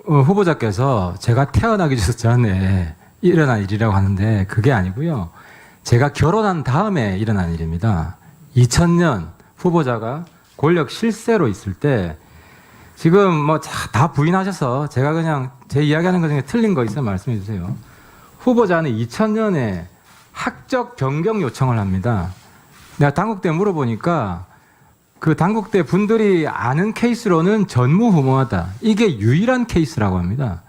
후보자께서 제가 태어나기 전에 일어난 일이라고 하는데 그게 아니고요. 제가 결혼한 다음에 일어난 일입니다. 2000년 후보자가 권력 실세로 있을 때 지금 뭐 다 부인하셔서 제가 그냥 제 이야기하는 것 중에 틀린 거 있으면 말씀해 주세요. 후보자는 2000년에 학적 변경 요청을 합니다. 내가 당국대 물어보니까 그 당국대 분들이 아는 케이스로는 전무후무하다. 이게 유일한 케이스라고 합니다.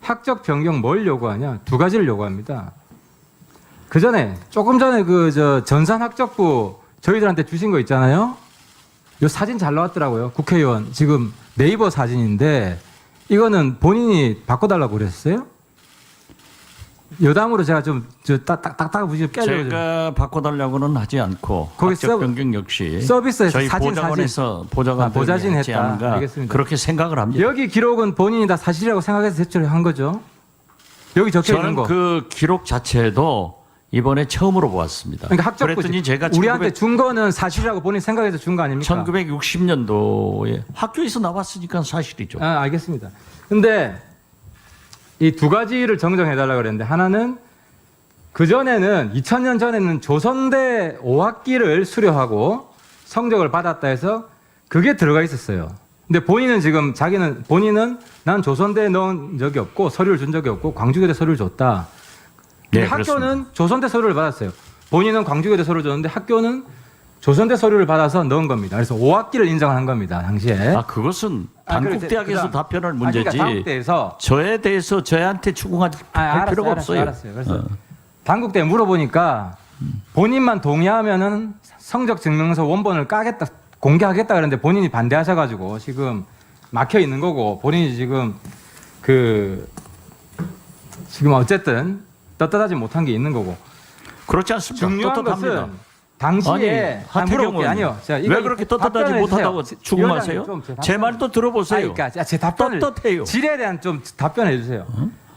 학적 변경 뭘 요구하냐? 두 가지를 요구합니다. 그 전에 조금 전에 전산학적부 저희들한테 주신 거 있잖아요. 요 사진 잘 나왔더라고요. 국회의원 지금 네이버 사진인데 이거는 본인이 바꿔달라고 그랬어요? 여담으로 제가 좀 딱딱 부시 깨려고 제가 바꿔달라고는 하지 않고 학적 변경 역시 서비스에서 저희 사진 보좌관에서 보좌관들이 했지 않은가 알겠습니다. 그렇게 생각을 합니다. 여기 기록은 본인이 다 사실이라고 생각해서 제출을 한 거죠? 여기 적혀 있는 저는 거. 그 기록 자체도 이번에 처음으로 보았습니다. 그러니까 학적부 그랬더니 제가 우리한테 준 거는 사실이라고 본인 생각해서 준 거 아닙니까? 1960년도에 학교에서 나왔으니까 사실이죠. 아, 알겠습니다. 근데 이 두 가지를 정정해달라고 그랬는데 하나는 그전에는 2000년 전에는 조선대 5학기를 수료하고 성적을 받았다 해서 그게 들어가 있었어요. 근데 본인은 지금 본인은 난 조선대에 넣은 적이 없고 서류를 준 적이 없고 광주교대 서류를 줬다. 근데 네, 학교는 그렇습니다. 조선대 서류를 받았어요. 본인은 광주교대 서류를 줬는데 학교는 조선대 서류를 받아서 넣은 겁니다. 그래서 5학기를 인정한 겁니다. 당시에. 아 그것은 단국대학에서 답변할 문제지. 그러니까 당국대에서 저에 대해서 저한테 추궁할 필요가 없어요. 알았어요. 그래서 당국대에 물어보니까 본인만 동의하면은 성적 증명서 원본을 까겠다, 공개하겠다 그랬는데 본인이 반대하셔가지고 지금 막혀 있는 거고 본인이 지금 지금 어쨌든 떳떳하지 못한 게 있는 거고 그렇지 않습니다. 중요한 떳떳합니다. 것은 당시에 하태경 의원님, 아니요. 왜 그렇게 떳떳하지 못하다고 추궁하세요? 제 말도 들어보세요. 그러니까 제 답변을 떳떳해요. 질에 대한 좀 답변해 주세요.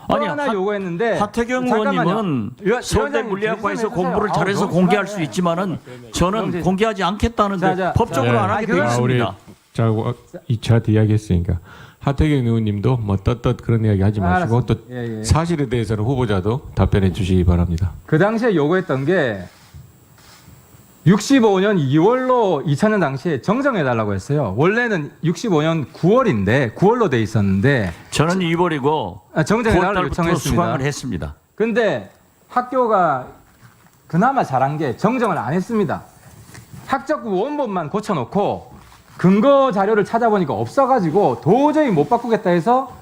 아니, 하나 요구했는데 하태경 의원님은 서울대 물리학과에서 공부를 잘해서 공개할 수 있지만은 저는 공개하지 않겠다는데 법적으로 안 하게 되어 있습니다. 자, 2차 이야기했으니까 하태경 의원님도 뭐 떳떳 그런 이야기 하지 마시고 또 사실에 대해서는 후보자도 답변해 주시기 바랍니다. 그 당시에 요구했던 게 65년 2월로 2000년 당시에 정정해달라고 했어요. 원래는 65년 9월인데 9월로 돼 있었는데 저는 2월이고 정정해달라고 9월달부터 요청했습니다. 수강을 했습니다. 근데 학교가 그나마 잘한 게 정정을 안 했습니다. 학적부 원본만 고쳐놓고 근거 자료를 찾아보니까 없어가지고 도저히 못 바꾸겠다 해서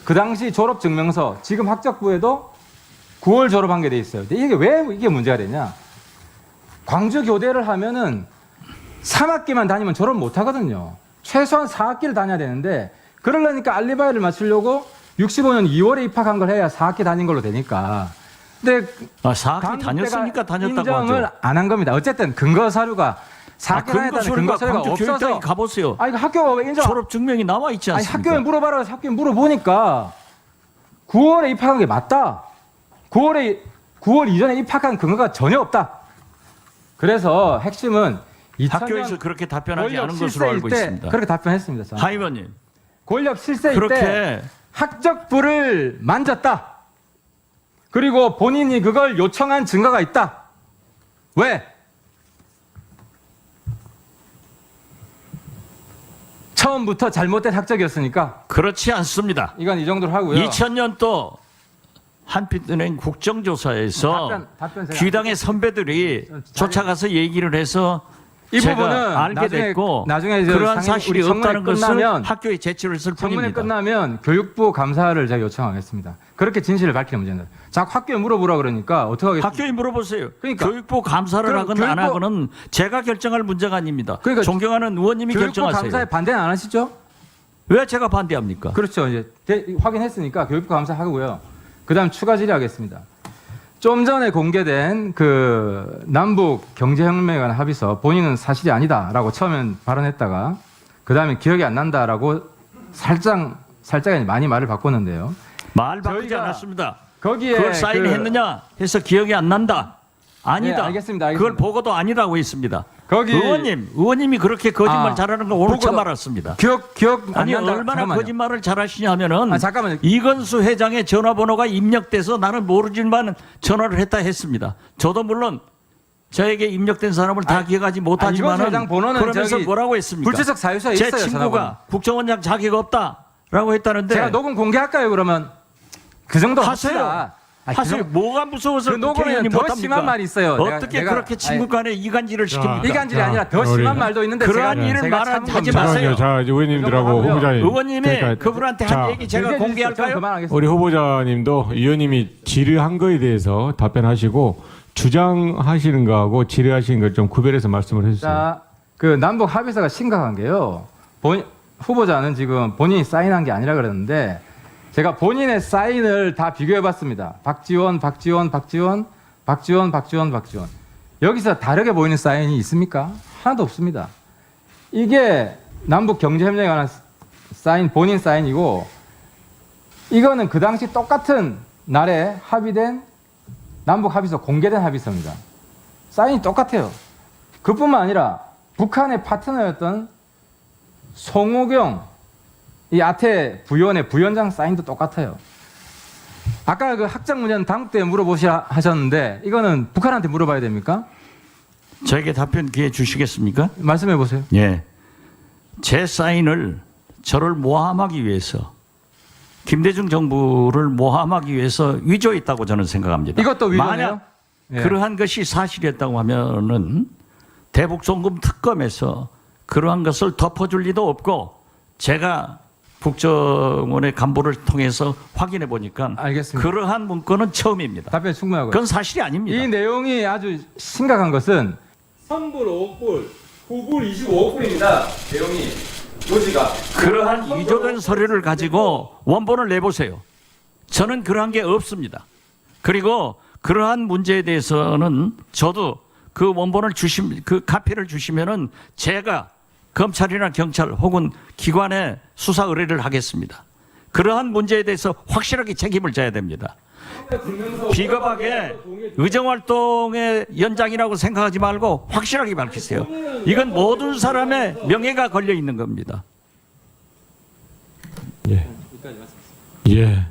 그 당시 졸업증명서 지금 학적부에도 9월 졸업한 게 돼 있어요. 근데 이게 왜 이게 문제가 되냐? 광주 교대를 하면은 3학기만 다니면 졸업 못 하거든요. 최소한 4학기를 다녀야 되는데 그러려니까 알리바이를 맞추려고 65년 2월에 입학한 걸 해야 4학기 다닌 걸로 되니까. 근데 4학기 다녔으니까 다녔다고 인정을 하죠. 안 한 겁니다. 어쨌든 근거 사료가 4학기 다녔다는 근거 사료가 없어서. 교육당에 가보세요. 아니 학교가 왜 인정? 졸업 증명이 나와 있지 아니 않습니까? 학교에 물어봐라. 학교에 물어보니까 9월에 입학한 게 맞다. 9월 이전에 입학한 근거가 전혀 없다. 그래서 핵심은 학교에서 그렇게 답변하지 않은 것으로 실세일 알고 때 있습니다. 그렇게 답변했습니다. 저는. 하 의원님, 권력 실세일 그렇게 때 학적부를 만졌다. 그리고 본인이 그걸 요청한 증거가 있다. 왜? 처음부터 잘못된 학적이었으니까. 그렇지 않습니다. 이건 이 정도로 하고요. 2000년도 한빛은행 국정조사에서 답변 제가 귀당의 선배들이 쫓아가서 얘기를 해서 이 제가 부분은 알게 됐고 나중에 그러한 사실이 우리 없다는 것을 끝나면 학교에 제출했을 청문회 뿐입니다. 끝나면 교육부 감사를 제가 요청하겠습니다. 그렇게 진실을 밝히는 문제는. 자꾸 학교에 물어보라 그러니까 어떻게 하겠습니까? 학교에 물어보세요. 그러니까. 교육부 감사를 그럼 하건 안 교육부- 하고는 제가 결정할 문제가 아닙니다. 그러니까 존경하는 의원님이 교육부 결정하세요. 감사에 반대는 안 하시죠? 왜 제가 반대합니까? 그렇죠. 이제 확인했으니까 교육부 감사 하고요. 그다음 추가 질의하겠습니다. 좀 전에 공개된 그 남북 경제혁명에 관한 합의서 본인은 사실이 아니다라고 처음엔 발언했다가 그다음에 기억이 안 난다라고 살짝 많이 말을 바꿨는데요. 말 바꾸지 저희가 않았습니다. 거기에 그걸 사인했느냐 해서 기억이 안 난다. 아니다. 네, 알겠습니다. 그걸 보고도 아니라고 했습니다. 거기 의원님이 그렇게 거짓말 잘하는 거 오늘 처음 보고도- 알았습니다. 기억 안 아니 난다. 얼마나 잠깐만요. 거짓말을 잘하시냐면은 잠깐만요. 이건수 회장의 전화번호가 입력돼서 나는 모르지만 전화를 했다 했습니다. 저도 물론 저에게 입력된 사람을 다 기억하지 이건수 못하지만은 회장 번호는 그러면서 저기 뭐라고 했습니까? 불출석 사유서에 제 있어요. 전화번호. 친구가 국정원장 자격 없다라고 했다는데 제가 녹음 공개할까요? 그러면 그 정도 하세요. 합시다. 그 하세요. 정도- 뭐가 무서워서 그 녹음에는 국회의원이 더 못합니까? 심한 말이 있어요. 어떻게 내가- 그렇게 친구 간에 이간질을 시킵니까? 이간질이 자, 아니라 더 우리- 심한 말도 있는데 그러한 제가- 일을 제가 말하지 참은 하지 겁니다. 마세요. 자, 이제 의원님들하고 하고요. 후보자님. 의원님이 그러니까 그분한테 자, 한 얘기 제가 얘기해 주십시오. 공개할까요? 좀 그만하겠습니다. 우리 후보자님도 의원님이 질의한 거에 대해서 답변하시고 주장하시는 거하고 질의하시는 걸 좀 구별해서 말씀을 해주세요. 자, 그 남북 합의서가 심각한 게요. 후보자는 지금 본인이 사인한 게 아니라 그러는데 제가 본인의 사인을 다 비교해봤습니다. 박지원. 여기서 다르게 보이는 사인이 있습니까? 하나도 없습니다. 이게 남북 경제협력에 관한 사인, 본인 사인이고 이거는 그 당시 똑같은 날에 합의된 남북 합의서, 공개된 합의서입니다. 사인이 똑같아요. 그뿐만 아니라 북한의 파트너였던 송호경 이 아태 부위원회 부위원장 사인도 똑같아요. 아까 그 학장 문제는 당국 때 하셨는데 이거는 북한한테 물어봐야 됩니까? 저에게 답변 기회 주시겠습니까? 말씀해 보세요. 예. 제 사인을 저를 모함하기 위해서 김대중 정부를 모함하기 위해서 위조했다고 저는 생각합니다. 이것도 위조네요? 만약 예. 그러한 것이 사실이었다고 하면은 대북송금 특검에서 그러한 것을 덮어줄 리도 없고 제가 국정원의 간부를 통해서 확인해 보니까 알겠습니다. 그러한 문건은 처음입니다. 답변 충분하고요. 그건 사실이 아닙니다. 이 내용이 아주 심각한 것은 선불 5억불, 후불 25억불입니다. 내용이 요지가 그러한 위조된 서류를 가지고 원본을 내보세요. 저는 그러한 게 없습니다. 그리고 그러한 문제에 대해서는 저도 그 원본을 그 카피를 주시면은 제가 검찰이나 경찰 혹은 기관에 수사 의뢰를 하겠습니다. 그러한 문제에 대해서 확실하게 책임을 져야 됩니다. 비겁하게 의정활동의 연장이라고 생각하지 말고 확실하게 밝히세요. 이건 모든 사람의 명예가 걸려 있는 겁니다. 예. 예.